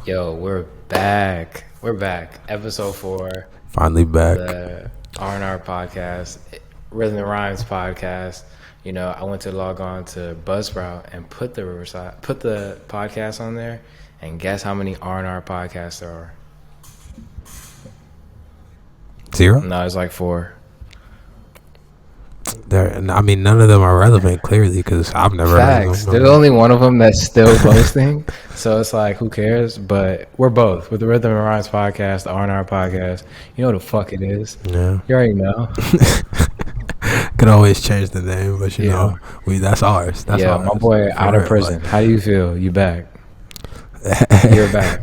Yo, we're back. We're back. Episode 4. Finally back. The R&R podcast, Rhythm and Rhymes podcast. You know, I went to log on to Buzzsprout and put the podcast on there, and guess how many R&R podcasts there are? 0? No, it's like 4. I mean, none of them are relevant, clearly, because I've never heard Facts. of them. There's only one of them that's still posting, so it's like, who cares? But we're both with the Rhythm and Rhymes podcast, the R&R podcast. You know what the fuck it is? Yeah. You already know. Could always change the name, but you know, that's ours. That's ours. My boy out of prison. How do you feel? You back? You're back.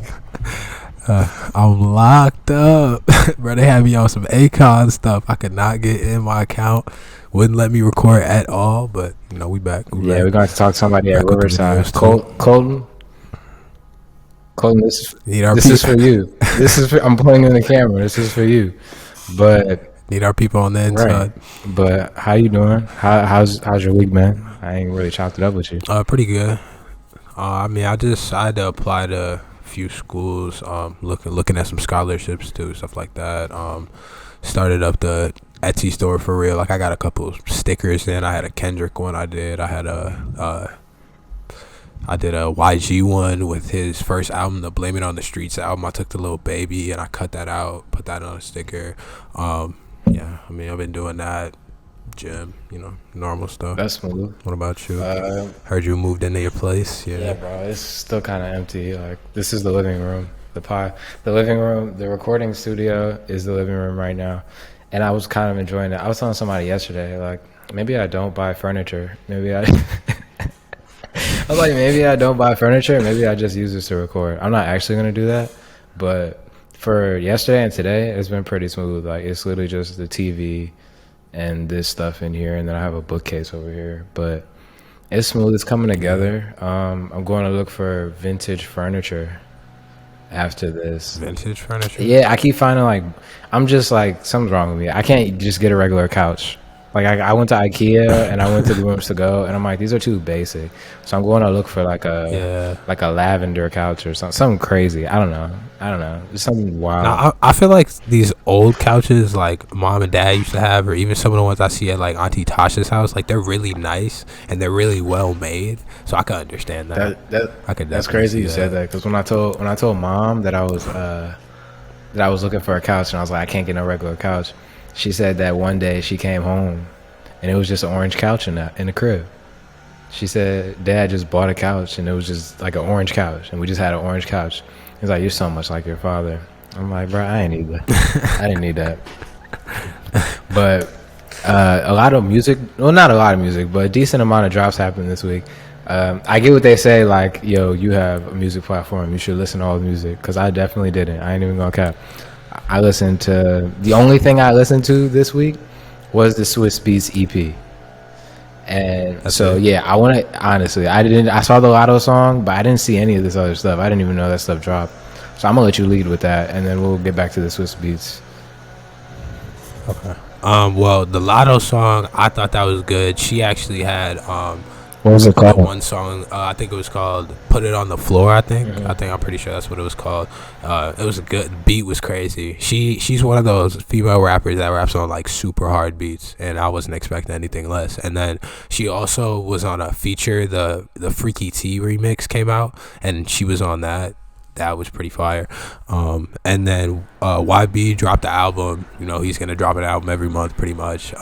I'm locked up. Bro, they had me on some Akon stuff. I could not get in my account. Wouldn't let me record at all, but, you know, we back. We're going to talk to somebody at Riverside. Colton, this is for you. I'm pointing in the camera. This is for you. But need our people on the inside. Right. But how you doing? How's your week, man? I ain't really chopped it up with you. Pretty good. I mean, I had to apply to few schools, looking at some scholarships too, stuff like that. Started up the Etsy store for real. Like, I got a couple of stickers in. I had a Kendrick one. I did a YG one with his first album, the Blame It on the Streets album. I took the Little Baby and I cut that out, put that on a sticker. Yeah, I mean, I've been doing that. Gym, you know, normal stuff. That's smooth. What about you? Heard you moved into your place. Yeah, bro. It's still kind of empty. Like, this is the living room. The living room, the recording studio is the living room right now. And I was kind of enjoying it. I was telling somebody yesterday, like, maybe I don't buy furniture. Maybe I was like, maybe I don't buy furniture. Maybe I just use this to record. I'm not actually going to do that. But for yesterday and today, it's been pretty smooth. Like, it's literally just the TV and this stuff in here, and then I have a bookcase over here. But it's smooth. It's coming together. I'm going to look for vintage furniture after this. Vintage furniture? Yeah, I keep finding, like, I'm just like, something's wrong with me. I can't just get a regular couch. Like, I went to IKEA and I went to the Rooms to Go, and I'm like, these are too basic. So I'm going to look for like a lavender couch or something crazy. I don't know. It's something wild. Now, I feel like these old couches, like mom and dad used to have, or even some of the ones I see at like Auntie Tasha's house, like, they're really nice and they're really well made. So I can understand that. That's crazy you said that, because when I told mom that I was looking for a couch and I was like, I can't get no regular couch. She said that one day she came home and it was just an orange couch in the crib. She said Dad just bought a couch and it was just like an orange couch, and we just had an orange couch. He's like, you're so much like your father. I'm like, bro, I ain't need that. I didn't need that. But a lot of music, well, not a lot of music, but a decent amount of drops happened this week. I get what they say, like, yo, you have a music platform, you should listen to all the music, because I definitely didn't. I ain't even gonna cap. The only thing I listened to this week was the Swiss Beats EP. And that's so it. Yeah, I want to, honestly, I saw the Lotto song, but I didn't see any of this other stuff. I didn't even know that stuff dropped. So I'm gonna let you lead with that, and then we'll get back to the Swiss Beats. Okay. Well, the Lotto song, I thought that was good. She actually had what was it called? One song, I think it was called "Put It on the Floor." I'm pretty sure that's what it was called. It was a good beat. Was crazy. She's one of those female rappers that raps on like super hard beats, and I wasn't expecting anything less. And then she also was on a feature. The Freaky T remix came out, and she was on that. That was pretty fire. And then YB dropped the album. You know, he's gonna drop an album every month pretty much.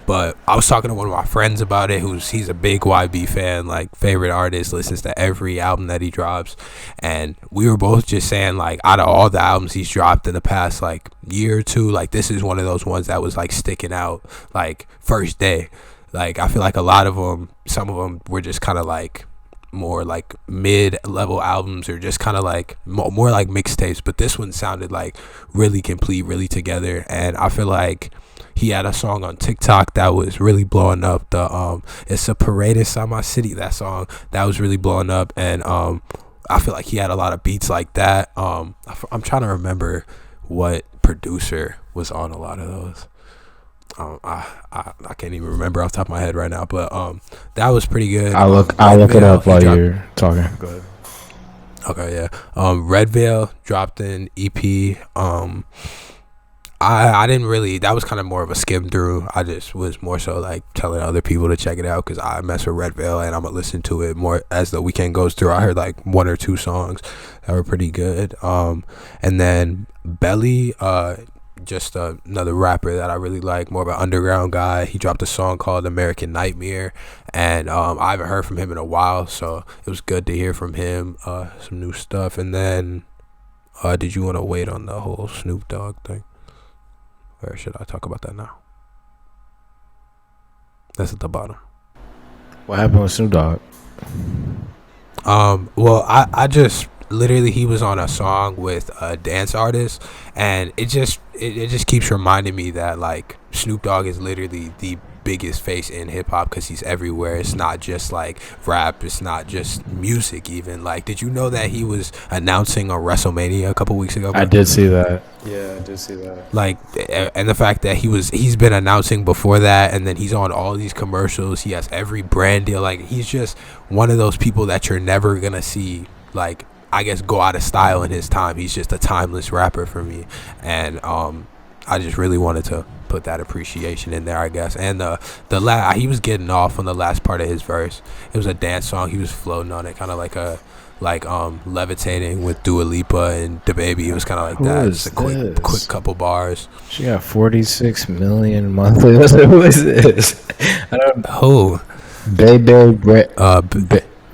But I was talking to one of my friends about it, he's a big YB fan, like favorite artist, listens to every album that he drops. And we were both just saying, like, out of all the albums he's dropped in the past like year or two, like, this is one of those ones that was like sticking out like first day. Like, I feel like a lot of them, some of them were just kind of like more like mid-level albums, or just kind of like more like mixtapes, but this one sounded like really complete, really together. And I feel like he had a song on TikTok that was really blowing up. It's a parade inside my city, that song that was really blowing up. And I feel like he had a lot of beats like that. I'm trying to remember what producer was on a lot of those. I can't even remember off the top of my head right now, but that was pretty good. I'll look it up while you're talking. Go ahead. Okay, yeah. Red Veil dropped an EP. I didn't really. That was kind of more of a skim through. I just was more so like telling other people to check it out because I mess with Red Veil and I'm gonna listen to it more as the weekend goes through. I heard like 1 or 2 songs that were pretty good. And then Belly, just another rapper that I really like, more of an underground guy. He dropped a song called American Nightmare, and I haven't heard from him in a while, so it was good to hear from him. Some new stuff. And then, did you want to wait on the whole Snoop Dogg thing? Or should I talk about that now? That's at the bottom. What happened with Snoop Dogg? Well, I just literally he was on a song with a dance artist, and it just keeps reminding me that like Snoop Dogg is literally the biggest face in hip hop because he's everywhere. It's not just like rap. It's not just music. Even like, did you know that he was announcing a WrestleMania a couple weeks ago? I did see that. Yeah, I did see that. Like, and the fact that he's been announcing before that, and then he's on all these commercials. He has every brand deal. Like, he's just one of those people that you're never gonna see, like, I guess, go out of style in his time. He's just a timeless rapper for me, and I just really wanted to put that appreciation in there, I guess. And he was getting off on the last part of his verse. It was a dance song. He was floating on it, kind of like levitating with Dua Lipa and DaBaby. It was kind of like that. Just a quick couple bars. She got 46 million monthly. Who is this? I don't know.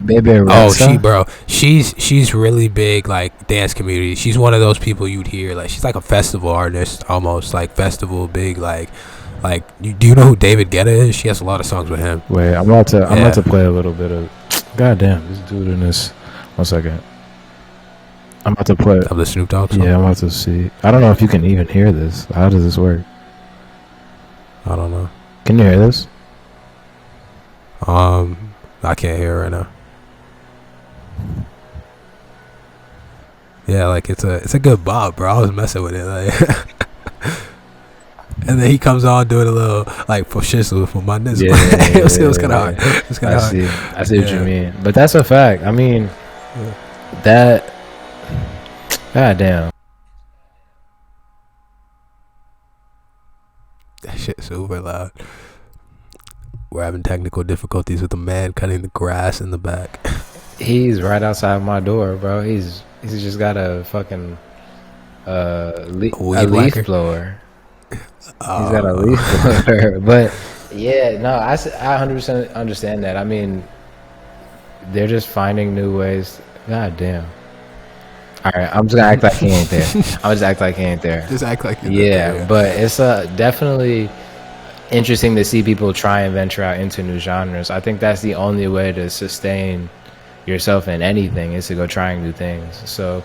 Baby Rexha? She's really big, like, dance community. She's one of those people you'd hear, like, she's like a festival artist, almost like festival big, like do you know who David Guetta is? She has a lot of songs with him. Wait, I'm about to play a little bit of. Goddamn, this dude in this. 1 second. I'm about to play of the Snoop Dogg song. Yeah, I'm about to see. I don't know if you can even hear this. How does this work? I don't know. Can you hear this? I can't hear it right now. Yeah, like it's a good bop, bro. I was messing with it, like. And then he comes on doing a little like for shizzle for my nizzle. Yeah, it was kind of hard. It was kind of hard. I see what you mean, but that's a fact. I mean, that. Goddamn. That shit's super loud. We're having technical difficulties with the man cutting the grass in the back. He's right outside my door, bro. He's just got a fucking leaf blower. He's got a leaf blower. But yeah, no, I 100% understand that. I mean, they're just finding new ways. God damn. All right, I'm just gonna act like he ain't there. I'm just act like he ain't there. Just act like yeah. But it's definitely interesting to see people try and venture out into new genres. I think that's the only way to sustain yourself in anything is to go trying new things. So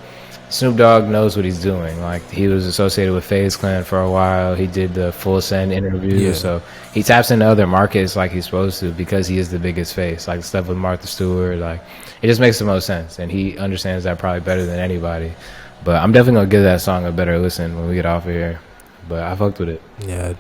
Snoop Dogg knows what he's doing. Like, he was associated with FaZe Clan for a while. He did the Full Send interview. Yeah. So he taps into other markets like he's supposed to because he is the biggest face. Like, stuff with Martha Stewart, like, it just makes the most sense. And he understands that probably better than anybody. But I'm definitely going to give that song a better listen when we get off of here. But I fucked with it. Yeah,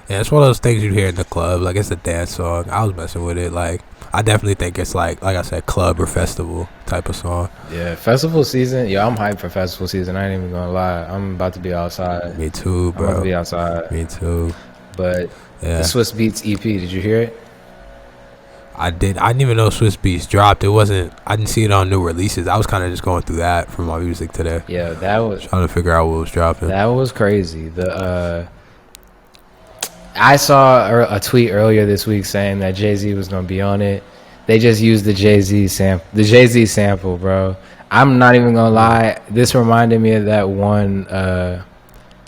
it's one of those things you hear in the club. Like, it's a dance song. I was messing with it. Like, I definitely think it's like I said, club or festival type of song. Yeah, festival season. Yeah, I'm hyped for festival season. I ain't even gonna lie. I'm about to be outside. Me too, bro. I'm about to be outside. Me too. But the Swiss Beats EP, did you hear it? I didn't even know Swiss Beats dropped. I didn't see it on new releases. I was kind of just going through that for my music today. Yeah, that was trying to figure out what was dropping. That was crazy. I saw a tweet earlier this week saying that Jay-Z was gonna be on it. They just used the Jay-Z sample, bro. I'm not even gonna lie. This reminded me of that one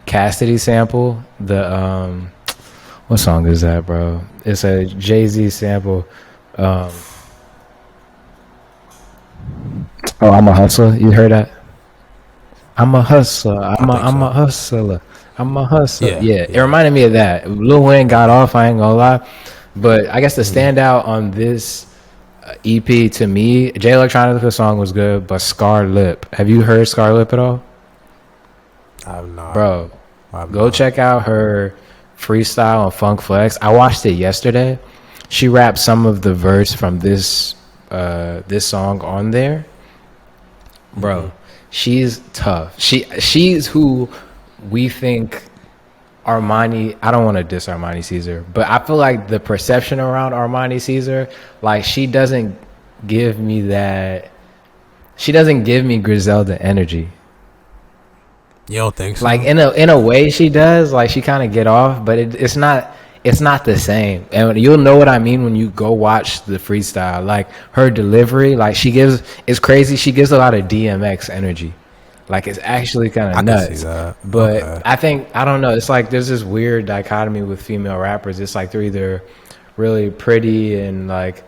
Cassidy sample. What song is that, bro? It's a Jay-Z sample. I'm a hustler. You heard that? I'm a hustler. I'm a hustler. I'm a hustler. Yeah. It reminded me of that. Lil Wayne got off, I ain't gonna lie. But I guess the standout on this EP to me, Jay Electronica song was good, but Scar Lip. Have you heard Scar Lip at all? I have not. Bro, go check out her freestyle on Funk Flex. I watched it yesterday. She rapped some of the verse from this song on there. bro. She's tough. She's who we think Armani. I don't want to diss Armani Caesar, but I feel like the perception around Armani Caesar, like she doesn't give me that. She doesn't give me Griselda energy. You don't think so? Like in a way she does. Like she kind of get off, but it's not the same. And you'll know what I mean when you go watch the freestyle. Like her delivery, like it's crazy. She gives a lot of DMX energy. Like it's actually kind of nuts. Can see that. But Okay. I don't know. It's like there's this weird dichotomy with female rappers. It's like they're either really pretty and like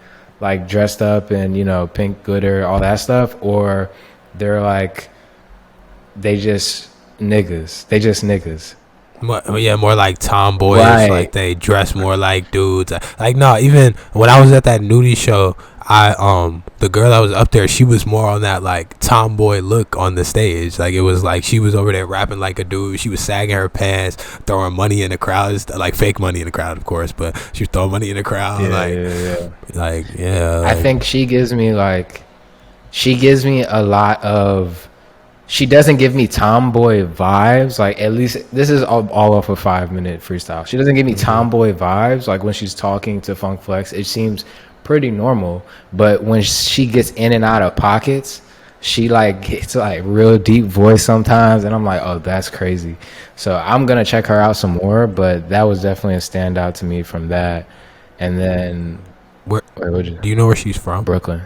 dressed up and, you know, pink glitter, all that stuff, or they're like they just niggas. More like tomboyish. Right. Like they dress more like dudes. Like no, even when I was at that nudie show, the girl that was up there, she was more on that like tomboy look on the stage. Like it was like she was over there rapping like a dude. She was sagging her pants, throwing money in the crowd, like fake money in the crowd, of course, but she was throwing money in the crowd. I think she gives me a lot of. She doesn't give me tomboy vibes. Like at least this is all off a 5-minute freestyle. She doesn't give me tomboy vibes. Like when she's talking to Funk Flex, it seems pretty normal. But when she gets in and out of pockets, she like gets like real deep voice sometimes, and I'm like, oh, that's crazy. So I'm gonna check her out some more. But that was definitely a standout to me from that. And then, do you know where she's from? Brooklyn.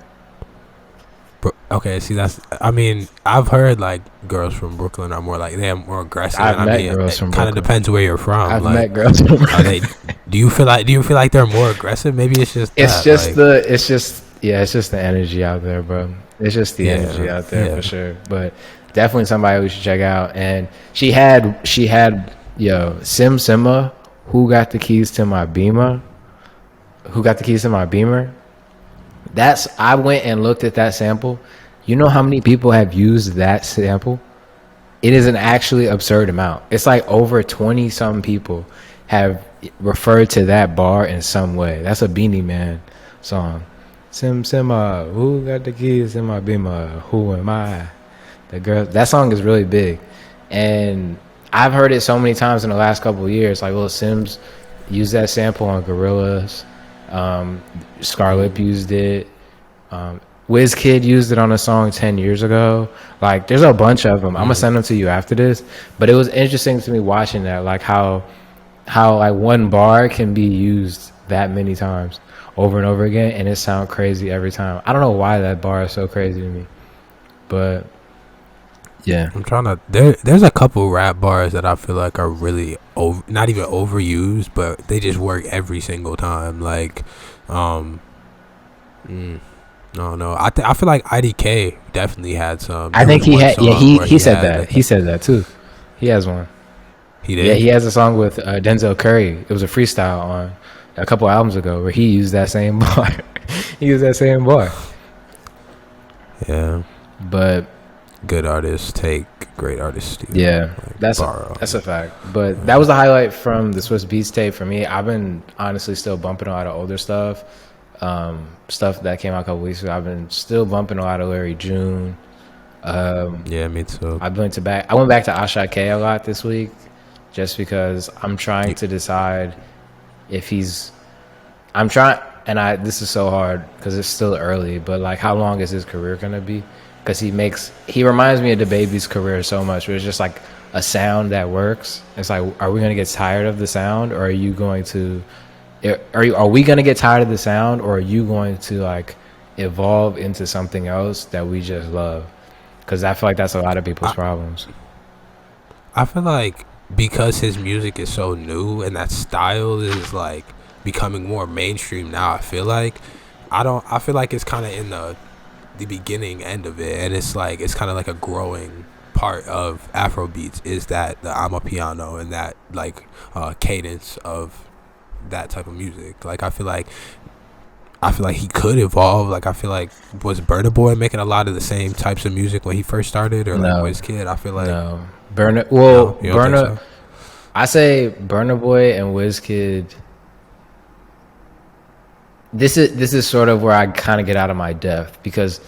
Okay, see I mean, I've heard like girls from Brooklyn are more like they're more aggressive. I've met girls from Brooklyn. Kind of depends where you're from. I've like, met girls from Brooklyn. Do you feel like they're more aggressive? Maybe it's just it's just the energy out there, bro. It's just the energy out there for sure. But definitely somebody we should check out. And she had Simma, who got the keys to my Beamer. I went and looked at that sample. You know how many people have used that sample? It is an actually absurd amount. It's like over 20-some people have referred to that bar in some way. That's a Beanie Man song. Simma, who got the keys in my Beamer? Who am I? The girl. That song is really big, and I've heard it so many times in the last couple of years. Like Lil Sims used that sample on Gorillaz. Scarlett used it. Wizkid used it on a song 10 years ago. Like there's a bunch of them. I'm gonna send them to you after this. But it was interesting to me watching that, like how like one bar can be used that many times over and over again, and it sounds crazy every time. I don't know why that bar is so crazy to me, but yeah. I'm trying to. There's a couple rap bars that I feel like are really not even overused, but they just work every single time. Like, no. I feel like IDK definitely had some. I think he had. Yeah, he said that. He said that too. He has one. He did. Yeah, he has a song with Denzel Curry. It was a freestyle on a couple albums ago where he used that same bar. Yeah, but good artists take, great artists steal. Yeah, like that's a fact. But that was the highlight from the Swiss Beats tape for me. I've been honestly still bumping a lot of older stuff. Stuff that came out a couple weeks ago. I've been still bumping a lot of Larry June. Yeah, me too. I went back to Asha K a lot this week, just because I'm trying to decide if this is so hard because it's still early, but like how long is his career gonna be? Because he reminds me of DaBaby's career so much, where it's just like a sound that works. It's like, are we gonna get tired of the sound, or are you going to? Are we gonna get tired of the sound, or are you going to like evolve into something else that we just love? Because I feel like that's a lot of people's problems. I feel like because his music is so new and that style is like becoming more mainstream now, I feel like it's kind of in the beginning end of it, and it's kind of like a growing part of Afrobeats is that the amapiano and that like cadence of that type of music. Like I feel like he could evolve. Like I feel like, was Burna Boy making a lot of the same types of music when he first started, or like Wizkid? I feel like no. Burna. I say Burna Boy and Wizkid. This is sort of where I kind of get out of my depth, because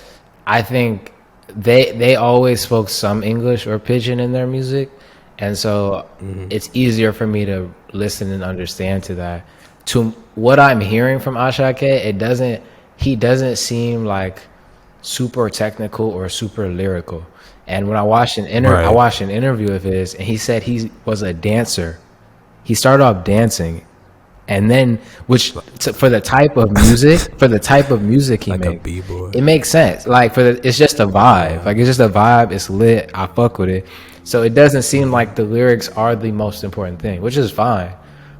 I think they always spoke some English or pidgin in their music, and so it's easier for me to listen and understand to that. To what I'm hearing from Ashake, he doesn't seem like super technical or super lyrical. And when I watched I Right. watched an interview of his, and he said he was a dancer. He started off dancing, and then for the type of music he Like a make, b-boy. it makes sense. Like it's just a vibe. Like it's just a vibe. It's lit. I fuck with it. So it doesn't seem like the lyrics are the most important thing, which is fine.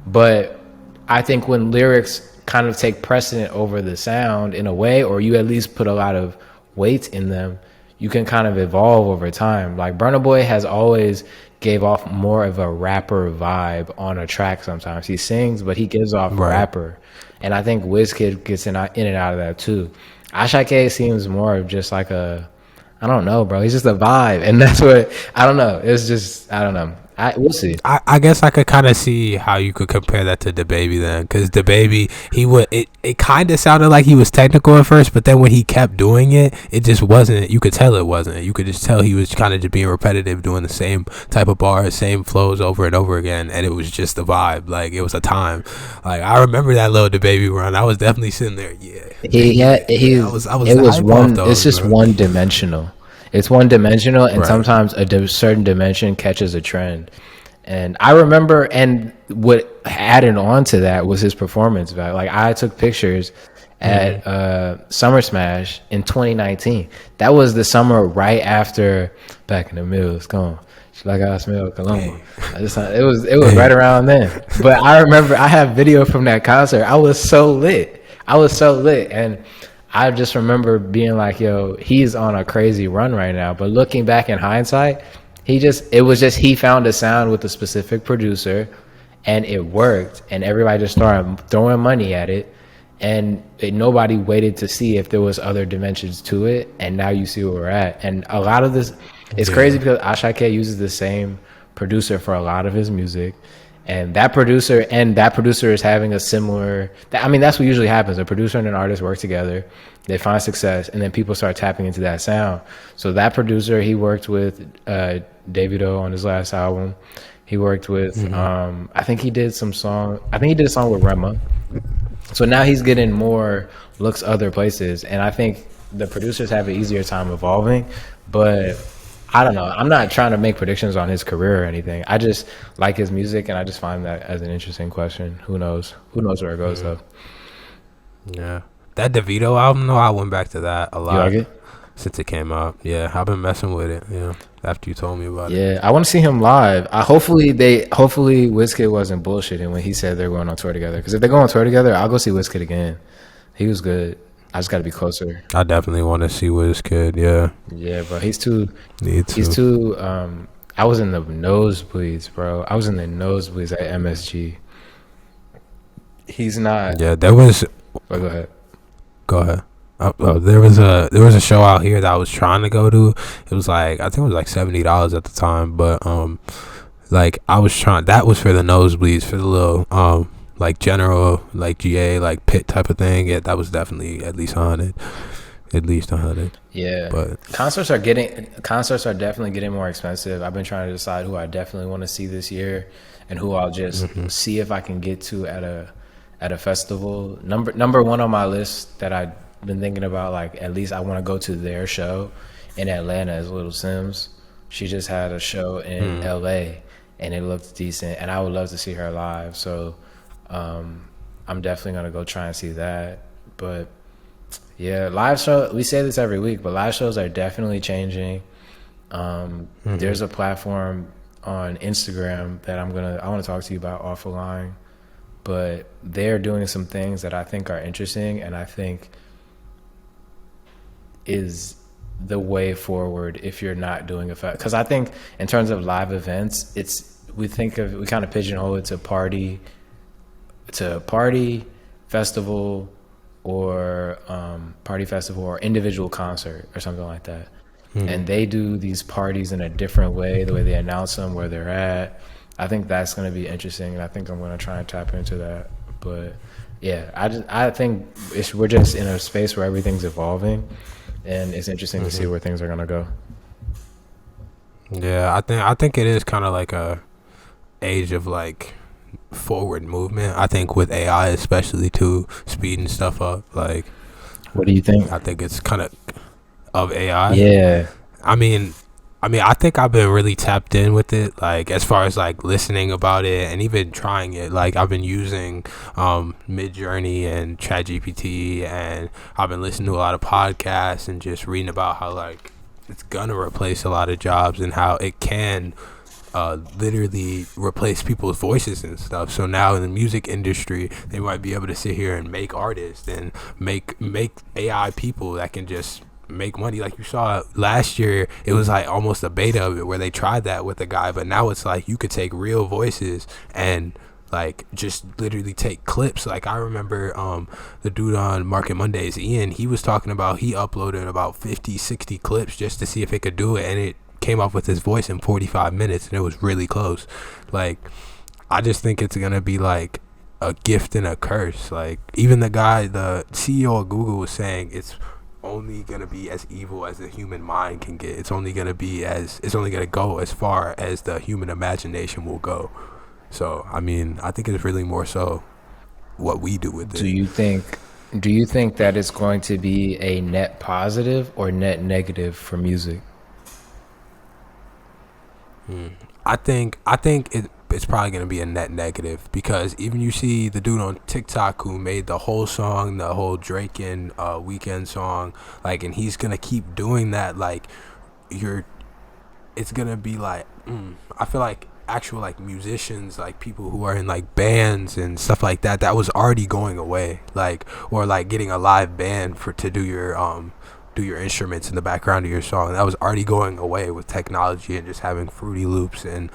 But I think when lyrics kind of take precedent over the sound in a way, or you at least put a lot of weight in them, you can kind of evolve over time. Like Burna Boy has always gave off more of a rapper vibe on a track. Sometimes he sings, but he gives off Right. rapper, and I think Wizkid gets in and out of that too. Ashake seems more of just like I don't know, bro. He's just a vibe, and that's what I don't know. It's just I don't know. We'll see. I guess I could kind of see how you could compare that to the baby then, because the baby it kind of sounded like he was technical at first, but then when he kept doing it, it just wasn't. You could tell it wasn't. You could just tell he was kind of just being repetitive, doing the same type of bars, same flows over and over again, and it was just a vibe. Like it was a time. Like I remember that little the baby run. I was definitely sitting there. It's just one dimensional. It's one dimensional, and Right. sometimes a certain dimension catches a trend. And I remember, and what added on to that was his performance value. Like I took pictures at Summer Smash in 2019. That was the summer right after Back in the Mills. Come on, she like I smell Colombo. It was right around then. But I remember I have video from that concert. I was so lit, and I just remember being like, yo, he's on a crazy run right now. But looking back in hindsight, he found a sound with a specific producer, and it worked, and everybody just started throwing money at it, and nobody waited to see if there was other dimensions to it, and now you see where we're at. And a lot of this, it's crazy because Ashake uses the same producer for a lot of his music. And that producer is having a similar. I mean, that's what usually happens. A producer and an artist work together, they find success, and then people start tapping into that sound. So that producer, he worked with Davido on his last album. He worked with. I think he did a song with Rema. So now he's getting more looks other places, and I think the producers have an easier time evolving, but. I don't know. I'm not trying to make predictions on his career or anything. I just like his music, and I just find that as an interesting question. Who knows? Who knows where it goes, though? Yeah. That DeVito album, though, I went back to that a lot. You like it? Since it came out. Yeah, I've been messing with it, after you told me about it. Yeah, I want to see him live. Hopefully Wizkid wasn't bullshitting when he said they're going on tour together. Because if they go on tour together, I'll go see Wizkid again. He was good. I just got to be closer. I definitely want to see Wizkid, yeah. Yeah, bro. He's too. Need to. He's too. I was in the nosebleeds, bro. I was in the nosebleeds at MSG. He's not. Yeah, there was. Oh, go ahead. Go ahead. There was a show out here that I was trying to go to. It was like, I think it was like $70 at the time, but like I was trying. That was for the nosebleeds, for the little like general, like GA, like pit type of thing. Yeah, that was definitely at least 100. At least 100. Yeah, but concerts are definitely getting more expensive. I've been trying to decide who I definitely want to see this year, and who I'll just see if I can get to at a festival. Number one on my list that I've been thinking about, like at least I want to go to their show in Atlanta, is Little Sims. She just had a show in LA, and it looked decent, and I would love to see her live. So I'm definitely gonna go try and see that. But yeah, live show, we say this every week, but live shows are definitely changing. There's a platform on Instagram that I want to talk to you about off the line, but they're doing some things that I think are interesting, and I think is the way forward if you're not doing a fest. Because I think in terms of live events, we kind of pigeonhole it to party, festival, or individual concert or something like that. And they do these parties in a different way, the way they announce them, where they're at. I think that's going to be interesting, and I think I'm going to try and tap into that. But yeah, I think we're just in a space where everything's evolving, and it's interesting to see where things are gonna go. Yeah, I think it is kind of like a age of like forward movement. I think with AI especially too, speeding stuff up. Like What do you think? I think it's kind of AI. Yeah. I mean, I think I've been really tapped in with it. Like as far as like listening about it and even trying it. Like I've been using Midjourney and ChatGPT, and I've been listening to a lot of podcasts and just reading about how like it's gonna replace a lot of jobs and how it can literally replace people's voices and stuff. So now in the music industry, they might be able to sit here and make artists and make AI people that can just make money. Like you saw last year, it was like almost a beta of it where they tried that with a guy, but now it's like you could take real voices and like just literally take clips. Like I remember the dude on Market Mondays, Ian, he was talking about he uploaded about 50-60 clips just to see if it could do it, and it came up with his voice in 45 minutes, and it was really close. Like I just think it's gonna be like a gift and a curse. Like even the guy, the CEO of Google, was saying it's only gonna be as evil as the human mind can get. It's only gonna go as far as the human imagination will go. So I mean, I think it's really more so what we do with it. Do you think that it's going to be a net positive or net negative for music? I think it's probably going to be a net negative, because even you see the dude on TikTok who made the whole song, the whole Drake and Weeknd song, like, and he's going to keep doing that. Like it's going to be like, I feel like actual like musicians, like people who are in like bands and stuff like that, that was already going away. Like, or like getting a live band to do your instruments in the background of your song, that was already going away with technology and just having Fruity Loops and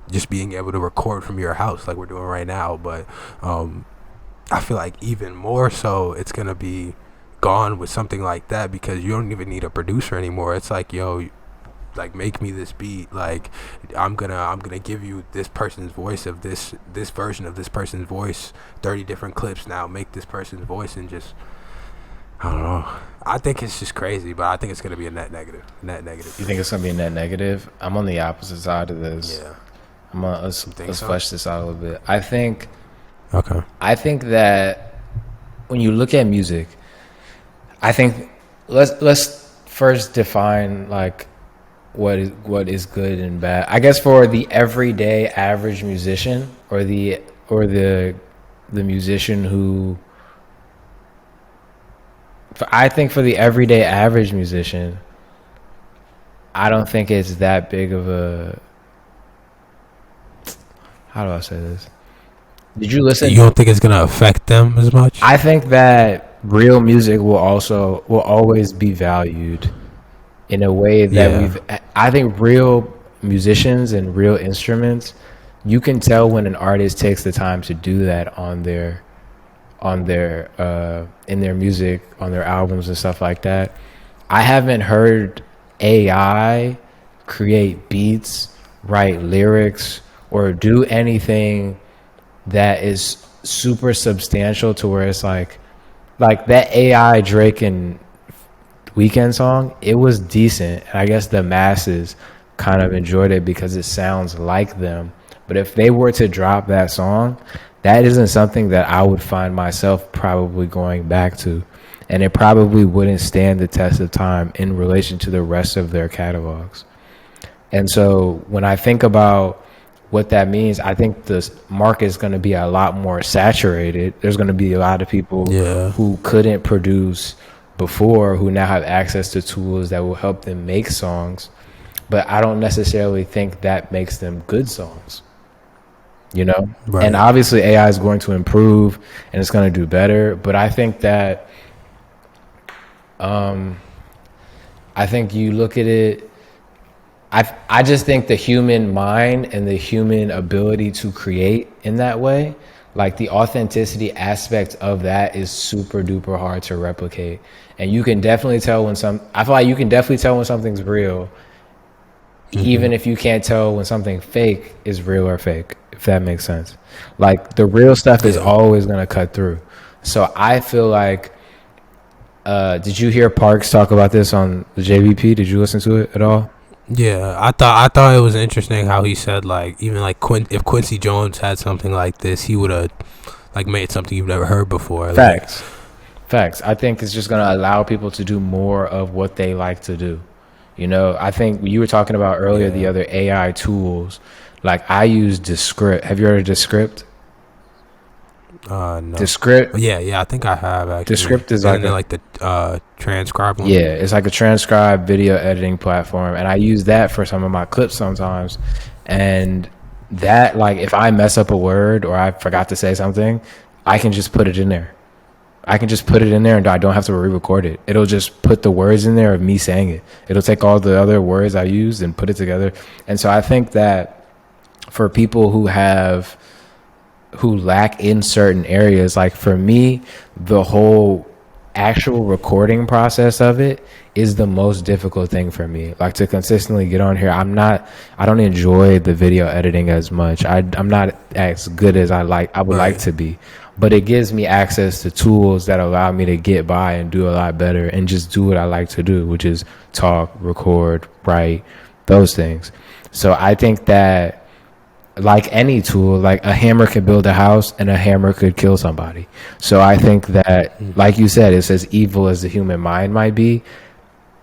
just being able to record from your house like we're doing right now. But I feel like even more so it's gonna be gone with something like that, because you don't even need a producer anymore. It's like, yo, like, make me this beat, like I'm gonna give you this person's voice of this version of this person's voice, 30 different clips, now make this person's voice, and just, I don't know. I think it's just crazy, but I think it's going to be a net negative. You think it's going to be a net negative? I'm on the opposite side of this. Yeah. Let's flesh this out a little bit. I think that when you look at music, I think let's first define like what is good and bad. I guess for the everyday average musician, or the musician who, I think for the everyday average musician, I don't think it's that big of a, how do I say this? Did you listen? You don't think it's gonna affect them as much? I think that real music will always be valued in a way that I think real musicians and real instruments, you can tell when an artist takes the time to do that in their music, on their albums and stuff like that. I haven't heard AI create beats, write lyrics, or do anything that is super substantial to where it's like that AI Drake and Weeknd song, it was decent, and I guess the masses kind of enjoyed it because it sounds like them. But if they were to drop that song, that isn't something that I would find myself probably going back to, and it probably wouldn't stand the test of time in relation to the rest of their catalogs. And so when I think about what that means, I think the market is going to be a lot more saturated. There's going to be a lot of people who couldn't produce before, who now have access to tools that will help them make songs. But I don't necessarily think that makes them good songs, you know? Right. And obviously AI is going to improve and it's going to do better. But I think that, I think you look at it, I just think the human mind and the human ability to create in that way, like the authenticity aspect of that, is super duper hard to replicate. And you can definitely tell I feel like you can definitely tell when something's real, even if you can't tell when something fake is real or fake, if that makes sense. Like the real stuff is always going to cut through. So I feel like Did you hear Parks talk about this on the JVP? Did you listen to it at all? Yeah, I thought it was interesting how he said like even like if Quincy Jones had something like this, he would have like made something you've never heard before. Like, Facts. Facts. I think it's just going to allow people to do more of what they like to do. You know, I think you were talking about earlier the yeah, other AI tools. Like I use Descript. Have you heard of Descript? no, Descript. but yeah, I think I have actually. Descript is And like then a like the transcribe one. yeah, it's like a transcribe video editing platform, and I use that for some of my clips sometimes. And that, like, if I mess up a word or I forgot to say something, I can just put it in there. I can just put it in there and I don't have to re-record it. It'll just put the words in there of me saying it. It'll take all the other words I used and put it together. And so I think that for people who lack in certain areas, like for me, the whole actual recording process of it is the most difficult thing for me. Like to consistently get on here, I don't enjoy the video editing as much. I'm not as good as I would like Right. to be, but it gives me access to tools that allow me to get by and do a lot better and just do what I like to do, which is talk, record, write, those things. So I think that, like any tool, like a hammer could build a house and a hammer could kill somebody. So I think that, like you said, it's as evil as the human mind might be.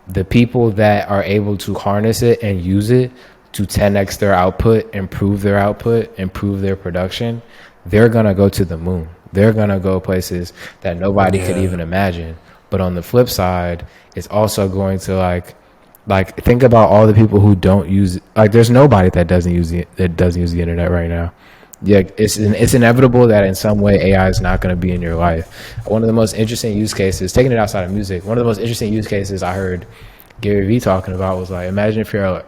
The people that are able to harness it and use it to 10x their output, improve their output, improve their production, they're going to go to the moon. They're going to go places that nobody could Yeah. even imagine. But on the flip side, it's also going to like think about all the people who don't use, like there's nobody that doesn't use the internet right now. Yeah, it's inevitable that in some way AI is not going to be in your life. One of the most interesting use cases, taking it outside of music, one of the most interesting use cases I heard Gary Vee talking about was like, imagine if your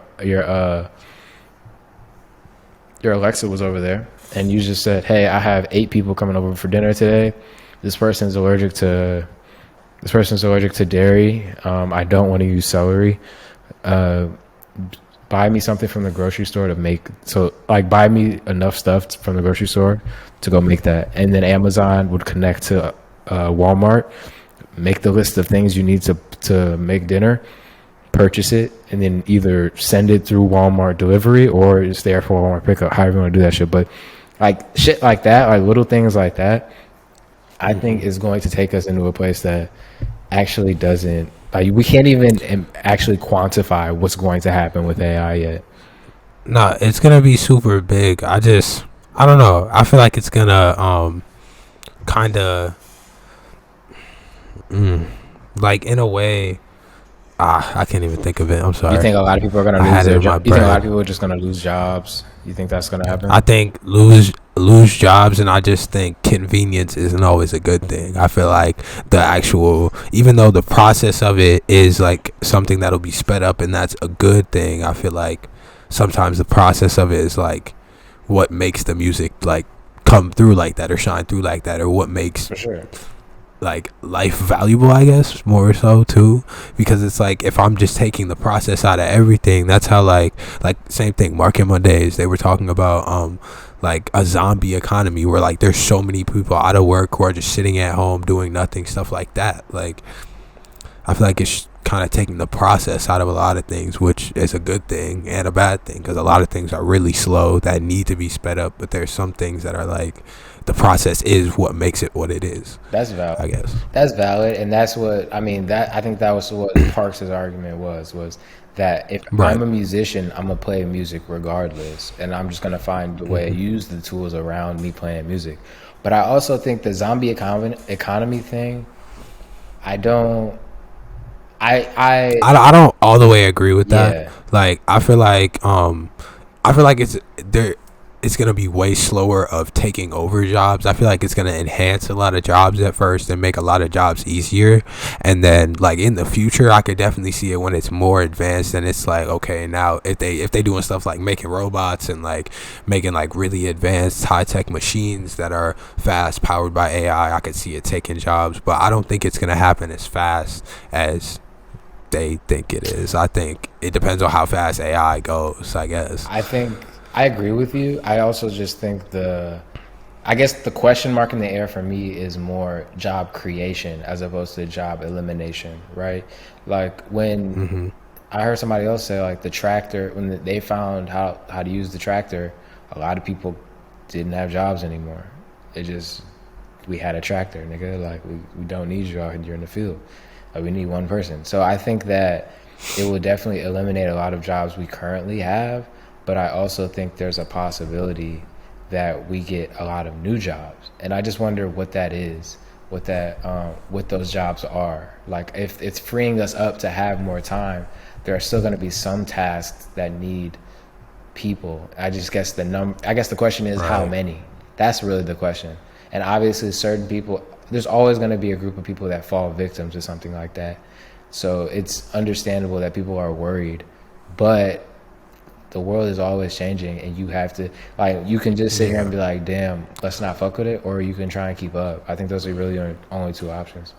Alexa was over there and you just said, "Hey, I have 8 people coming over for dinner today. This person's allergic to dairy. I don't want to use celery. Uh, buy me something from the grocery store to make, so like buy me enough stuff from the grocery store to go make that." And then Amazon would connect to Walmart, make the list of things you need to make dinner, purchase it, and then either send it through Walmart delivery or it's there for Walmart pickup, however you want to do that shit. But like shit like that, like little things like that, I think is going to take us into a place that actually doesn't, like we can't even actually quantify what's going to happen with AI yet. No, it's gonna be super big. I don't know. I feel like it's gonna kind of like in a way. I can't even think of it. I'm sorry. You think a lot of people are going to I lose had it their in my job? You think a lot of brain. people are just going to lose jobs? You think that's going to happen? I think lose jobs, and I just think convenience isn't always a good thing. I feel like the actual, even though the process of it is like something that'll be sped up, and that's a good thing. I feel like sometimes the process of it is like what makes the music like come through like that or shine through like that, or what makes For sure. like life valuable, I guess, more so too, because it's like if I'm just taking the process out of everything, that's how like same thing, Market Mondays, they were talking about like a zombie economy where like there's so many people out of work who are just sitting at home doing nothing, stuff like that. Like I feel like it's kind of taking the process out of a lot of things, which is a good thing and a bad thing, because a lot of things are really slow that need to be sped up, but there's some things that are like the process is what makes it what it is, That's valid. I guess. That's valid, and that's what I mean. That I think that was what Parks' argument was that if Right. I'm a musician, I'm gonna play music regardless, and I'm just gonna find a way to use the tools around me playing music. But I also think the zombie economy thing, I don't. I don't all the way agree with that. Yeah, Like I feel like it's there. It's gonna be way slower of taking over jobs. I feel like it's gonna enhance a lot of jobs at first and make a lot of jobs easier, and then like in the future, I could definitely see it when it's more advanced and it's like, okay, now if they doing stuff like making robots and like making like really advanced high tech machines that are fast powered by AI, I could see it taking jobs. But I don't think it's gonna happen as fast as they think it is. I think it depends on how fast AI goes, I guess. I think I agree with you. I also just think I guess the question mark in the air for me is more job creation as opposed to job elimination, right? Like when I heard somebody else say like the tractor, when they found how to use the tractor, a lot of people didn't have jobs anymore. It just, we had a tractor, nigga. Like we don't need you out here in the field. Like, we need one person. So I think that it will definitely eliminate a lot of jobs we currently have, but I also think there's a possibility that we get a lot of new jobs, and I just wonder what that is, what those jobs are. Like, if it's freeing us up to have more time, there are still going to be some tasks that need people. I guess the question is how many. That's really the question. And obviously, certain people, there's always going to be a group of people that fall victim to something like that. So it's understandable that people are worried, but the world is always changing, and you have to, like, you can just sit here and be like, damn, let's not fuck with it, or you can try and keep up. I think those are really only two options.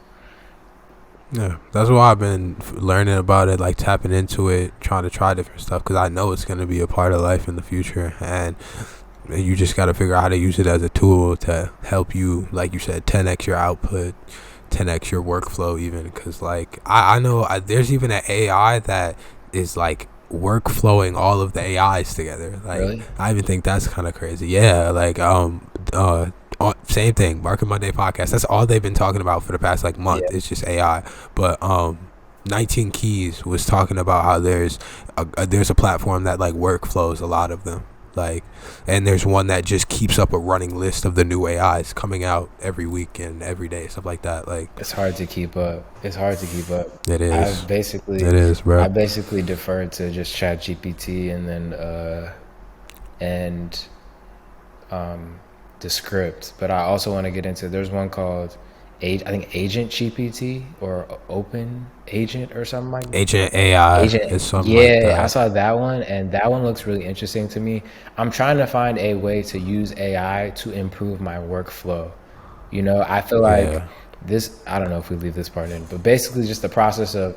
Yeah, that's why I've been learning about it, like tapping into it, trying to try different stuff, because I know it's going to be a part of life in the future, and you just got to figure out how to use it as a tool to help you, like you said, 10x your output, 10x your workflow even, because like I know there's even an AI that is like workflowing all of the AIs together. Like, really? I even think that's kind of crazy. Yeah, like same thing, Market Monday podcast. That's all they've been talking about for the past like month. Yeah. It's just AI. But 19 Keys was talking about how there's a platform that like workflows a lot of them. Like, and there's one that just keeps up a running list of the new AIs coming out every week and every day, stuff like that. Like, it's hard to keep up. It is. It is, bro. I basically deferred to just ChatGPT and the script. But I also want to get into, there's one called I think Agent GPT or Open Agent or something like that. Agent AI is something like that. I saw that one, and that one looks really interesting to me. I'm trying to find a way to use AI to improve my workflow. You know, I feel like this, I don't know if we leave this part in, but basically just the process of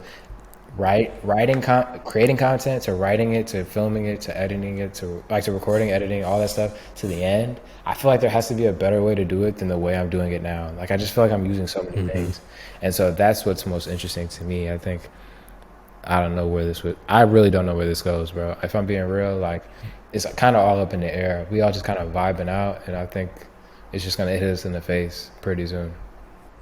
creating content, to writing it, to filming it, to editing it, to recording, editing, all that stuff to the end. I feel like there has to be a better way to do it than the way I'm doing it now. Like, I just feel like I'm using so many things. And so that's what's most interesting to me. I think, I really don't know where this goes, bro. If I'm being real, like, it's kind of all up in the air. We all just kind of vibing out, and I think it's just going to hit us in the face pretty soon.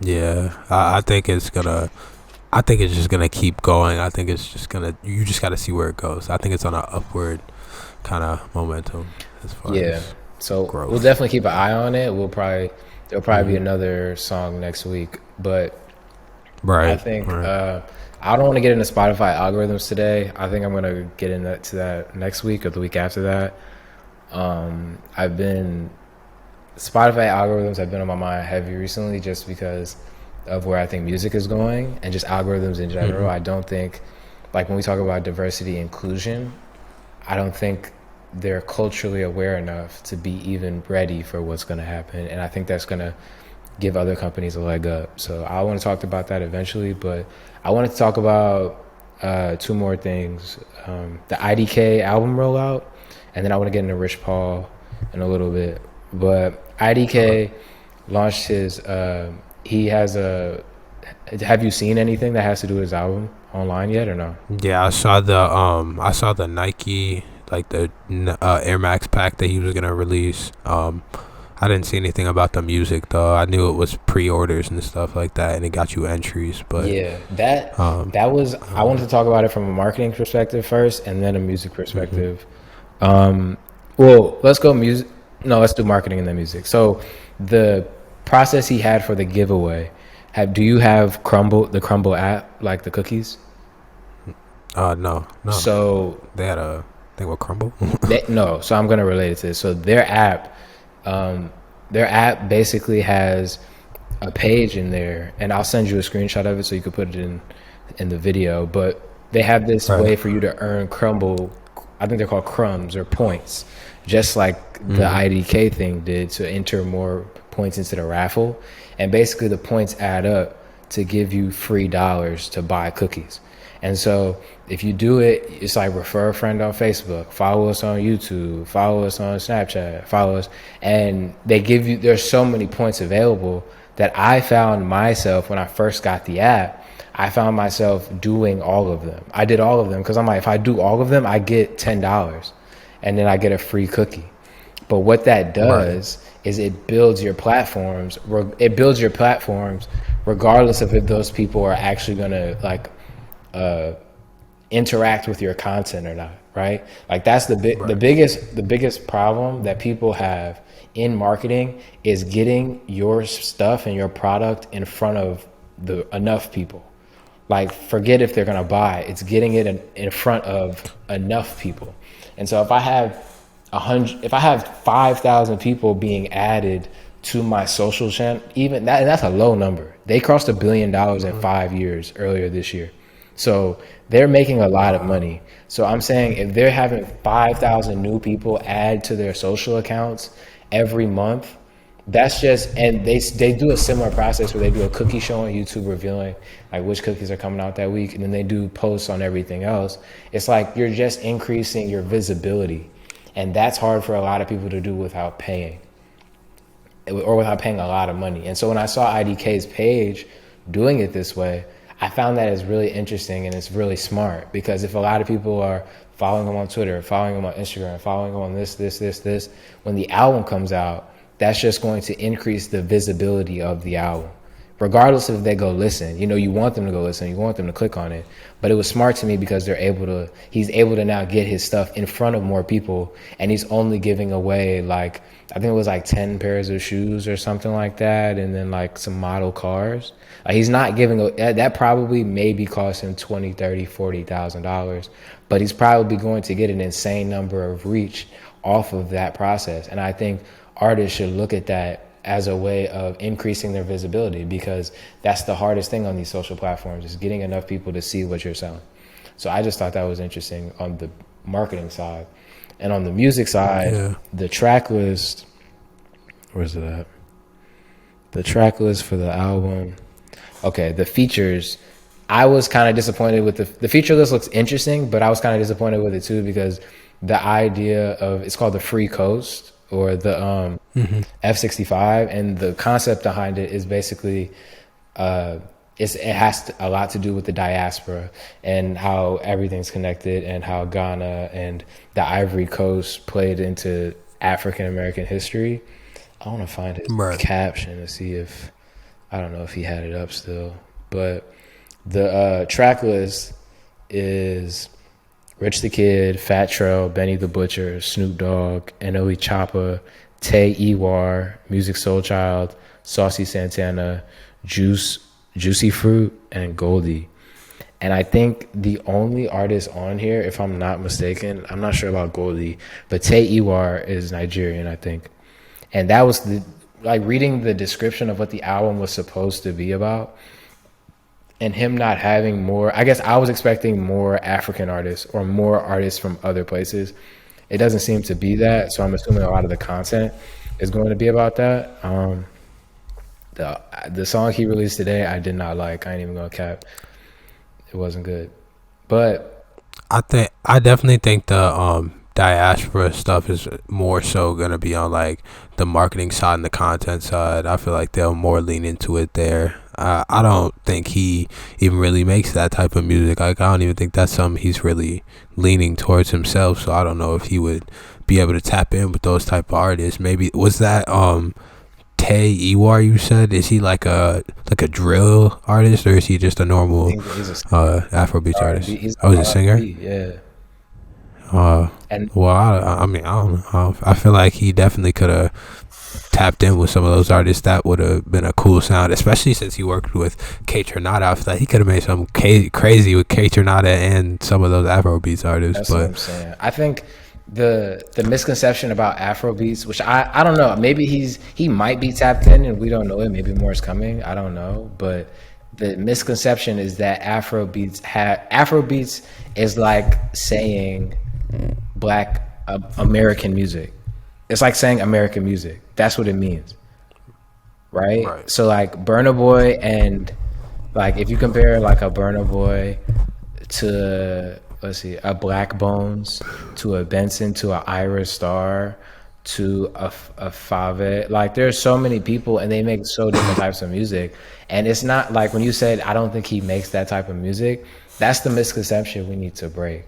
Yeah, I think it's just gonna keep going. I think it's just you just gotta see where it goes. I think it's on an upward kind of momentum as far as so growth. We'll definitely keep an eye on it. There'll probably be another song next week, but I think I don't want to get into Spotify algorithms today. I think I'm gonna get into that next week or the week after that. Spotify algorithms have been on my mind heavy recently, just because of where I think music is going and just algorithms in general. I don't think, like, when we talk about diversity inclusion, I don't think they're culturally aware enough to be even ready for what's going to happen. And I think that's going to give other companies a leg up. So I want to talk about that eventually, but I wanted to talk about two more things. The IDK album rollout, and then I want to get into Rich Paul in a little bit. But IDK launched his have you seen anything that has to do with his album online yet or no? Yeah, I saw the Nike, like the Air Max pack that he was gonna release. I didn't see anything about the music though. I knew it was pre-orders and stuff like that, and it got you entries. But yeah, that was, I wanted to talk about it from a marketing perspective first, and then a music perspective. Well, let's go music. No, let's do marketing and then music. So the process he had for the giveaway, do you have the Crumble app, like the cookies? No. So they had a thing with Crumble? No, so I'm gonna relate it to this. So their app basically has a page in there, and I'll send you a screenshot of it so you could put it in the video. But they have this way for you to earn Crumble. I think they're called crumbs or points, just like the IDK thing did, to enter more points into the raffle. And basically the points add up to give you free dollars to buy cookies. And so if you do it, it's like refer a friend on Facebook, follow us on YouTube, follow us on Snapchat, follow us. And they give you, there's so many points available that I found myself when I first got the app, I found myself doing all of them. I did all of them because I'm like, if I do all of them, I get $10 and then I get a free cookie. But what that does is it builds your platforms. It builds your platforms regardless of if those people are actually going to like interact with your content or not, right? Like that's the biggest problem that people have in marketing is getting your stuff and your product in front of enough people. Like forget if they're gonna buy, it's getting it in front of enough people. And so if I have 5,000 people being added to my social channel, even that, and that's a low number. They crossed $1 billion in 5 years earlier this year. So they're making a lot of money. So I'm saying if they're having 5,000 new people add to their social accounts every month, that's just, and they do a similar process where they do a cookie show on YouTube revealing like which cookies are coming out that week, and then they do posts on everything else. It's like you're just increasing your visibility, and that's hard for a lot of people to do without paying or without paying a lot of money. And so when I saw IDK's page doing it this way, I found that it's really interesting and it's really smart, because if a lot of people are following him on Twitter, following him on Instagram, following him on this, when the album comes out, that's just going to increase the visibility of the album, regardless if they go listen. You know, you want them to go listen, you want them to click on it. But it was smart to me because he's able to now get his stuff in front of more people, and he's only giving away like, I think it was like 10 pairs of shoes or something like that, and then like some model cars. He's not giving that probably maybe cost him $20,000, $30,000, $40,000, but he's probably going to get an insane number of reach off of that process. And I think artists should look at that as a way of increasing their visibility, because that's the hardest thing on these social platforms, is getting enough people to see what you're selling. So I just thought that was interesting on the marketing side. And on the music side, the track list, where's it at? The track list for the album. Okay, the features, I was kind of disappointed with the feature list. Looks interesting, but I was kind of disappointed with it too, because the idea of, it's called the Free Coast, or the F65, and the concept behind it is basically it has a lot to do with the diaspora and how everything's connected, and how Ghana and the Ivory Coast played into African American history. I want to find his caption to see if, I don't know if he had it up still, but the track list is Rich the Kid, Fat Trell, Benny the Butcher, Snoop Dogg, N.O.E. Choppa, Tay Ewar, Music Soul Child, Saucy Santana, Juicy Fruit, and Goldie. And I think the only artist on here, if I'm not mistaken, I'm not sure about Goldie, but Tay Ewar is Nigerian, I think. And that was reading the description of what the album was supposed to be about, and him not having more, I guess I was expecting more African artists or more artists from other places. It doesn't seem to be that, so I'm assuming a lot of the content is going to be about that. The song he released today, I did not like. I ain't even gonna cap. It wasn't good. But I definitely think the diaspora stuff is more so gonna be on like the marketing side and the content side. I feel like they'll more lean into it there. I don't think he even really makes that type of music. Like, I don't even think that's something he's really leaning towards himself. So I don't know if he would be able to tap in with those type of artists. Maybe was that Tay Ewar you said? Is he like a drill artist, or is he just a normal Afrobeats artist? He's a singer. Yeah. Well, I mean, I don't know. I feel like he definitely could have tapped in with some of those artists. That would have been a cool sound, especially since he worked with K Tronada. I feel like he could have made something crazy with K Tronada and some of those Afrobeats artists. That's what I'm saying. I think the misconception about Afrobeats, which I don't know, maybe he might be tapped in and we don't know it. Maybe more is coming. I don't know, but the misconception is that Afrobeats is like saying Black American music. It's like saying American music. That's what it means, right? So like Burna Boy, and like if you compare like a Burna Boy to, let's see, a Black Bones, to a Benson, to a Ira Star, to a Fave. Like there's so many people and they make so different types of music. And it's not like when you said I don't think he makes that type of music, that's the misconception we need to break.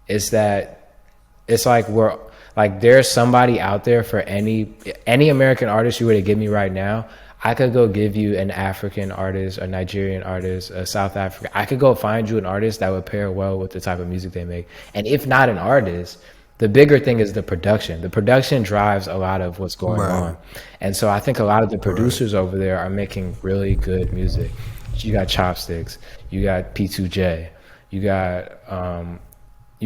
It's that it's like we're like there's somebody out there for any American artist you were to give me right now. I could go give you an African artist, a Nigerian artist, a South African. I could go find you an artist that would pair well with the type of music they make. And if not an artist, the bigger thing is the production. The production drives a lot of what's going on. And so I think a lot of the producers over there are making really good music. You got Chopsticks, you got P2J, you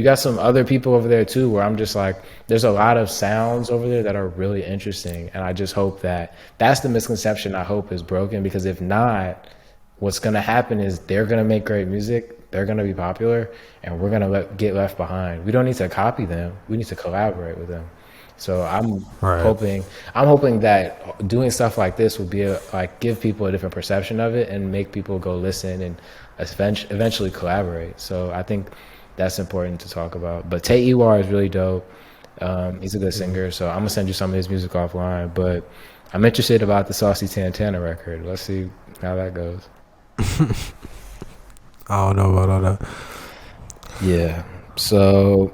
got some other people over there too, where I'm just like, there's a lot of sounds over there that are really interesting. And I just hope that's the misconception I hope is broken, because if not, what's going to happen is they're going to make great music, they're going to be popular, and we're going to get left behind. We don't need to copy them. We need to collaborate with them. So I'm hoping that doing stuff like this will be like give people a different perception of it and make people go listen and eventually collaborate. So I think that's important to talk about. But Tay Ewar is really dope. He's a good singer, so I'm gonna send you some of his music offline. But I'm interested about the Saucy Santana record. Let's see how that goes. I don't know about all that. Yeah. So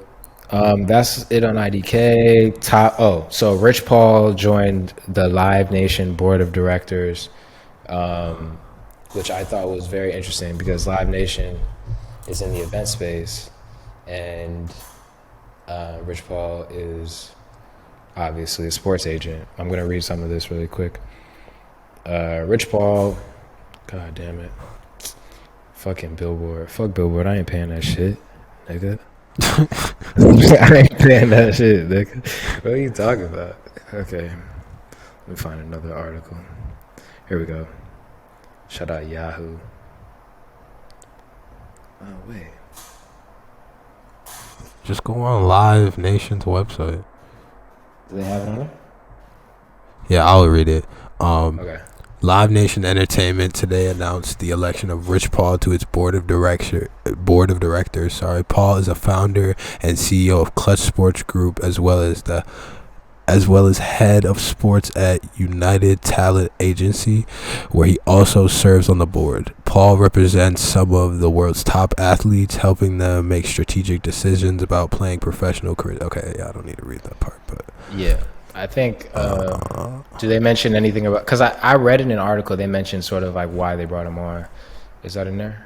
that's it on IDK. So Rich Paul joined the Live Nation board of directors, which I thought was very interesting because Live Nation is in the event space, and Rich Paul is obviously a sports agent. I'm going to read some of this really quick. Rich Paul, god damn it. Fucking Billboard. Fuck Billboard. I ain't paying that shit, nigga. I ain't paying that shit, nigga. What are you talking about? Okay. Let me find another article. Here we go. Shout out Yahoo. Oh, wait. Just go on Live Nation's website. Do they have it on there? Yeah, I'll read it. Okay. Live Nation Entertainment today announced the election of Rich Paul to its board of directors. Paul is a founder and CEO of Clutch Sports Group, as well as head of sports at United Talent Agency, where he also serves on the board. Paul represents some of the world's top athletes, helping them make strategic decisions about playing professional careers. Okay, yeah, I don't need to read that part, but yeah. I think, do they mention anything about, because I read in an article, they mentioned sort of like why they brought him on. Is that in there?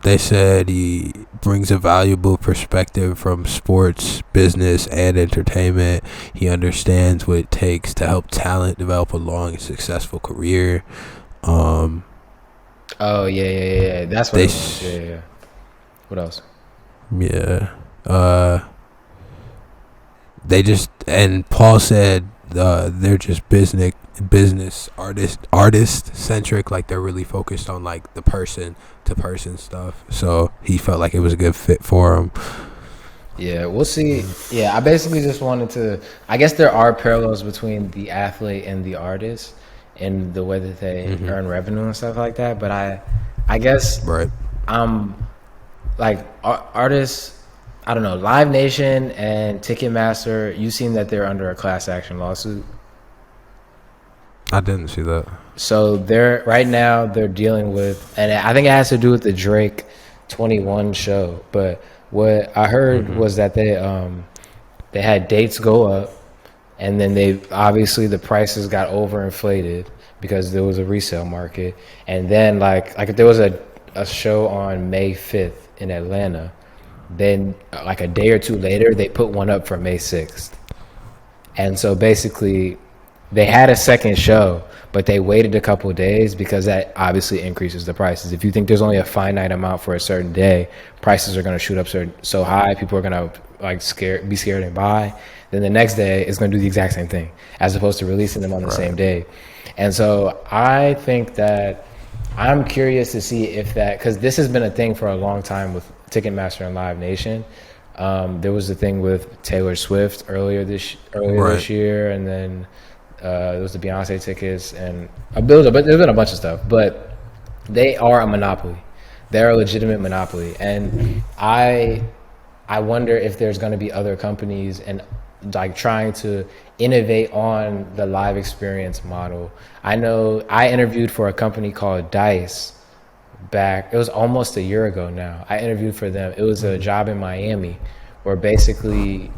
They said he brings a valuable perspective from sports, business, and entertainment. He understands what it takes to help talent develop a long and successful career. Oh, yeah. That's what it was. Yeah. What else? Yeah. They just, and Paul said they're just business artist centric, like they're really focused on like the person to person stuff. So he felt like it was a good fit for him. Yeah, we'll see. Yeah, I basically just wanted to, I guess there are parallels between the athlete and the artist in the way that they earn revenue and stuff like that. But I guess like artists, I don't know, Live Nation and Ticketmaster, you seen that they're under a class action lawsuit? I didn't see that. So right now they're dealing with, and I think it has to do with the Drake 21 show. But what I heard was that they had dates go up, and then obviously the prices got overinflated because there was a resale market. And then like if there was a show on May 5th in Atlanta, then like a day or two later they put one up for May 6th. And so basically they had a second show, but they waited a couple of days because that obviously increases the prices. If you think there's only a finite amount for a certain day, prices are going to shoot up so high, people are going to like be scared and buy. Then the next day it's going to do the exact same thing as opposed to releasing them on the same day. And so I think that I'm curious to see if that, because this has been a thing for a long time with Ticketmaster and Live Nation. There was the thing with Taylor Swift earlier this year, and then there was the Beyonce tickets, and there's been a bunch of stuff. But they are a monopoly. They're a legitimate monopoly, and I wonder if there's going to be other companies and like trying to innovate on the live experience model. I know I interviewed for a company called Dice back, it was almost a year ago now. I interviewed for them. It was a job in Miami where basically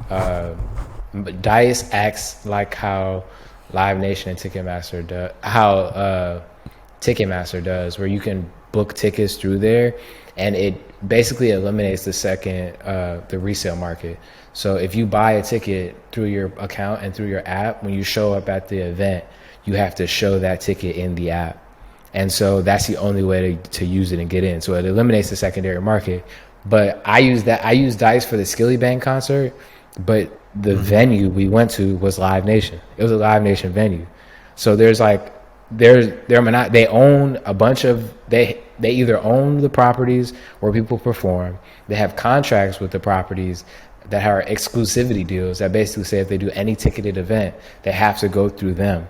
Dice acts like how Live Nation and Ticketmaster do, how Ticketmaster does, where you can book tickets through there, and it basically eliminates the resale market. So if you buy a ticket through your account and through your app, when you show up at the event, you have to show that ticket in the app. And so that's the only way to use it and get in. So it eliminates the secondary market. But I used Dice for the Skillibang concert, but the venue we went to was Live Nation. It was a Live Nation venue. So there's like they own a bunch of they either own the properties where people perform. They have contracts with the properties that are exclusivity deals that basically say if they do any ticketed event, they have to go through them.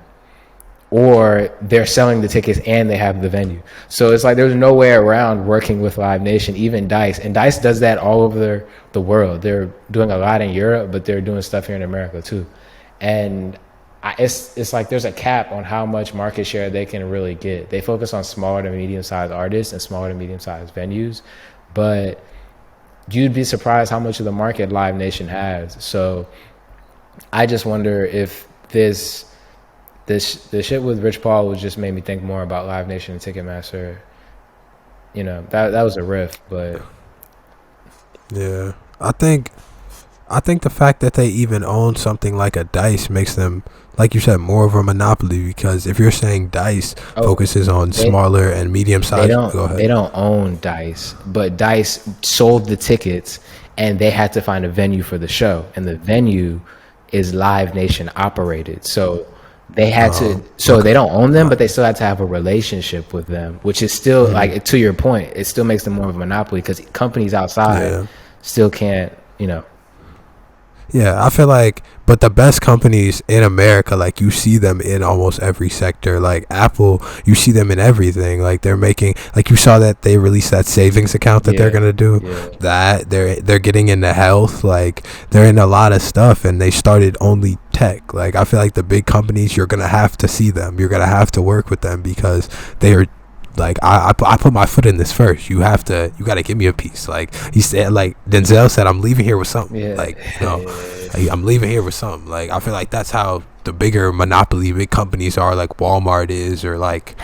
Or they're selling the tickets and they have the venue. So it's like there's no way around working with Live Nation, even Dice. And Dice does that all over the world. They're doing a lot in Europe, but they're doing stuff here in America too. And it's like there's a cap on how much market share they can really get. They focus on smaller to medium-sized artists and smaller to medium-sized venues. But you'd be surprised how much of the market Live Nation has. So I just wonder if this shit with Rich Paul was just made me think more about Live Nation and Ticketmaster. You know, that was a riff, but yeah, I think the fact that they even own something like a Dice makes them, like you said, more of a monopoly. Because if you're saying Dice focuses on smaller and medium sized, go ahead. They don't own Dice, but Dice sold the tickets, and they had to find a venue for the show, and the venue is Live Nation operated. So they had to, they don't own them, but they still had to have a relationship with them, which is still like, to your point, it still makes them more of a monopoly because companies outside still can't, you know. Yeah, I feel like, but the best companies in America, like you see them in almost every sector. Like Apple, you see them in everything. Like they're making, like you saw that they released that savings account that they're gonna do. That they're getting into health. Like they're in a lot of stuff, and they started only tech. Like I feel like the big companies, you're gonna have to see them. You're gonna have to work with them because they are. Like I put my foot in this first. You got to give me a piece. Like he said, like Denzel said, I'm leaving here with something. Like, you know, I'm leaving here with something. Like I feel like that's how the bigger monopoly big companies are, like Walmart is, or like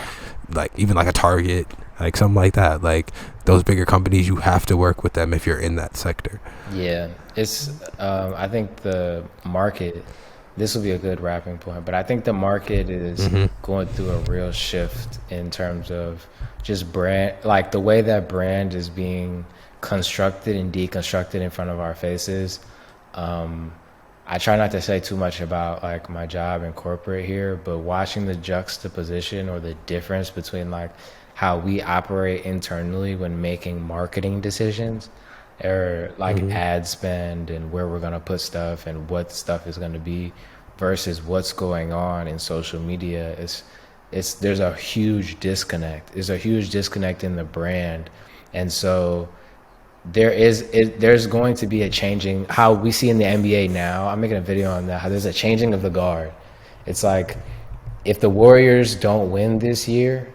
even like a Target, like something like that. Like those bigger companies, you have to work with them if you're in that sector. Yeah, it's I think the market, this will be a good wrapping point, but I think the market is going through a real shift in terms of just brand, like the way that brand is being constructed and deconstructed in front of our faces. I try not to say too much about like my job in corporate here, but watching the juxtaposition or the difference between like how we operate internally when making marketing decisions, or like ad spend and where we're going to put stuff and what stuff is going to be versus what's going on in social media, there's a huge disconnect. There's a huge disconnect in the brand. And so there's going to be a changing, how we see in the NBA now. I'm making a video on that, how there's a changing of the guard. It's like, if the Warriors don't win this year,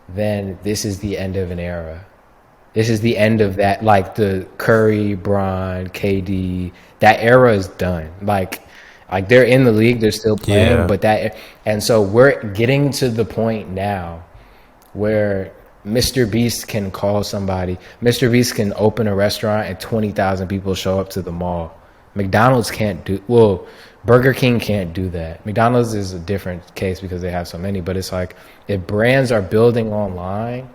then this is the end of an era. This is the end of that, like the Curry, Bron, KD, that era is done. Like they're in the league, they're still playing, but and so we're getting to the point now where Mr. Beast can call somebody. Mr. Beast can open a restaurant and 20,000 people show up to the mall. McDonald's can't do, well, Burger King can't do that. McDonald's is a different case because they have so many, but it's like, if brands are building online,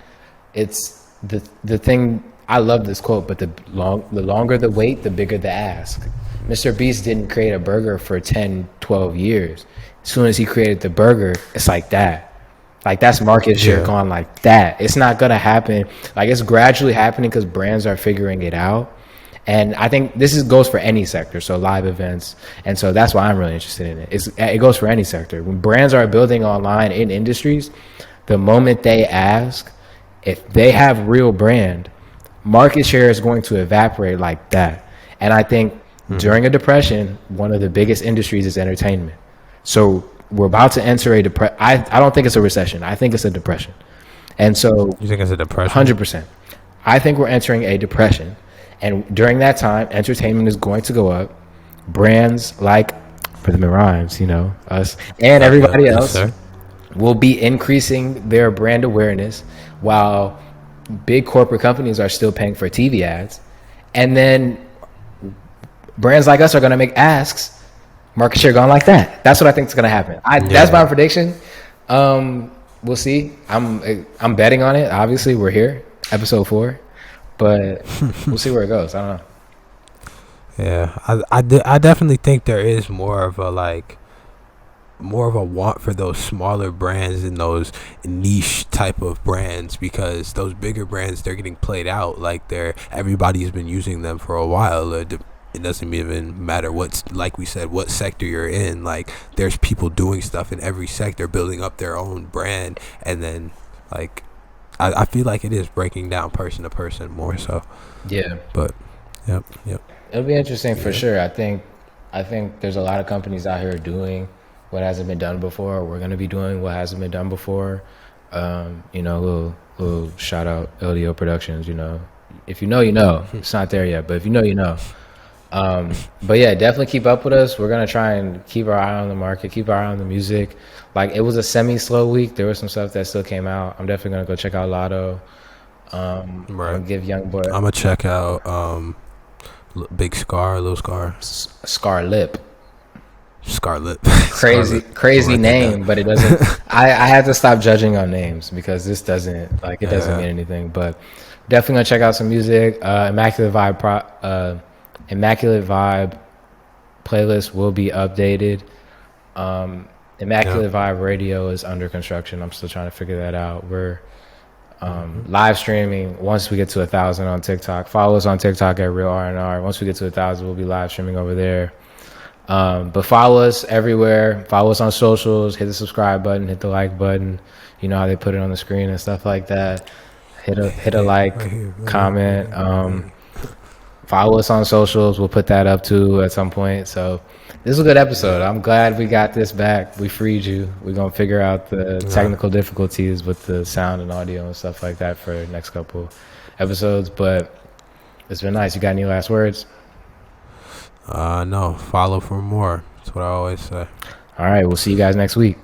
it's the thing. I love this quote, but the longer the wait, the bigger the ask. Mr. Beast didn't create a burger for 10, 12 years. As soon as he created the burger, it's like that. Like that's market share gone like that. It's not going to happen. Like it's gradually happening because brands are figuring it out. And I think this goes for any sector, so live events. And so that's why I'm really interested in it. It goes for any sector. When brands are building online in industries, the moment they ask, if they have real brand, market share is going to evaporate like that. And I think during a depression, one of the biggest industries is entertainment. So we're about to enter a depression. I don't think it's a recession. I think it's a depression. And so You think it's a depression? 100%. I think we're entering a depression. And during that time, entertainment is going to go up. Brands like Rhythm and Rhymes, you know, us, and everybody else will be increasing their brand awareness while big corporate companies are still paying for TV ads. And then brands like us are going to make asks, market share gone like that. That's what I think is going to happen. That's my prediction. We'll see. I'm betting on it. Obviously, we're here, episode 4, but we'll see where it goes. I don't know. Yeah, I definitely think there is more of a want for those smaller brands and those niche type of brands, because those bigger brands, they're getting played out. Like everybody's been using them for a while. It doesn't even matter like we said, what sector you're in. Like there's people doing stuff in every sector, building up their own brand, and then like I feel like it is breaking down person to person more so. Yeah. But yep. It'll be interesting for sure. I think there's a lot of companies out here doing what hasn't been done before. We're going to be doing what hasn't been done before. You know, little shout out LDO Productions, you know. If you know, you know. It's not there yet, but if you know, you know. But yeah, definitely keep up with us. We're going to try and keep our eye on the market, keep our eye on the music. Like, it was a semi-slow week. There was some stuff that still came out. I'm definitely going to go check out Lotto. Right. Give Young Boy. I'm going to check out Big Scar, Little Scar. Scarlip. Crazy name, but it doesn't. I had to stop judging on names because this doesn't it doesn't mean anything. But definitely gonna check out some music. Immaculate Vibe playlist will be updated. Immaculate Vibe Radio is under construction. I'm still trying to figure that out. We're live streaming once we get to 1,000 on TikTok. Follow us on TikTok at Real R&R. Once we get to 1,000, we'll be live streaming over there. But follow us everywhere. Follow us on socials. Hit the subscribe button. Hit the like button. You know how they put it on the screen and stuff like that. Hit a like, comment. Follow us on socials. We'll put that up too at some point. So this is a good episode. I'm glad we got this back. We freed you. We're gonna figure out the technical difficulties with the sound and audio and stuff like that for the next couple episodes. But it's been nice. You got any last words? No, follow for more. That's what I always say. All right, we'll see you guys next week.